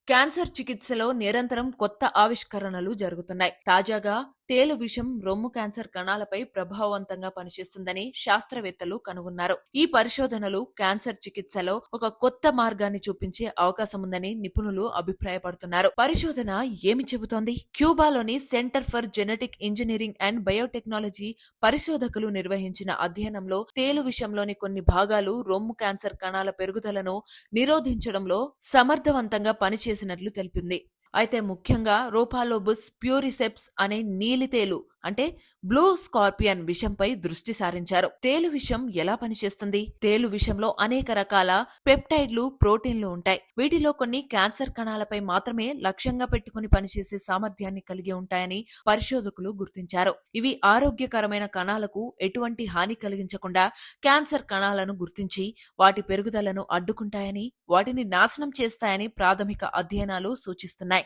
Cancer చికిత్సలో నిరంతరం కొత్త ఆవిష్కరణలు జరుగుతున్నాయి. తాజాగా తేలు విషం రొమ్ము క్యాన్సర్ కణాలపై ప్రభావవంతంగా పనిచేస్తుందని శాస్త్రవేత్తలు కనుగొన్నారు. ఈ పరిశోధనలు క్యాన్సర్ చికిత్సలో ఒక కొత్త మార్గాన్ని చూపించే అవకాశముందని నిపుణులు అభిప్రాయపడుతున్నారు. పరిశోధన ఏమి చెబుతోంది? క్యూబాలోని centre for genetic engineering and biotechnology పరిశోధకులు నిర్వహించిన అధ్యయనంలో తేలు విషంలోని కొన్ని భాగాలు రొమ్ము క్యాన్సర్ కణాల పెరుగుదలను నిరోధించడంలో సమర్థవంతంగా పనిచేసినట్లు తెలిపింది. అయితే ముఖ్యంగా రోపాలోబుస్ ప్యూరిసెప్స్ అనే నీలితేలు అంటే బ్లూ స్కార్పియన్ విషంపై దృష్టి సారించారు. తేలు విషం ఎలా పనిచేస్తుంది? తేలు విషంలో అనేక రకాల పెప్టైడ్లు, ప్రోటీన్లు ఉంటాయి. వీటిలో కొన్ని క్యాన్సర్ కణాలపై మాత్రమే లక్ష్యంగా పెట్టుకుని పనిచేసే సామర్థ్యాన్ని కలిగి ఉంటాయని పరిశోధకులు గుర్తించారు. ఇవి ఆరోగ్యకరమైన కణాలకు ఎటువంటి హాని కలిగించకుండా క్యాన్సర్ కణాలను గుర్తించి వాటి పెరుగుదలను అడ్డుకుంటాయని, వాటిని నాశనం చేస్తాయని ప్రాథమిక అధ్యయనాలు సూచిస్తున్నాయి.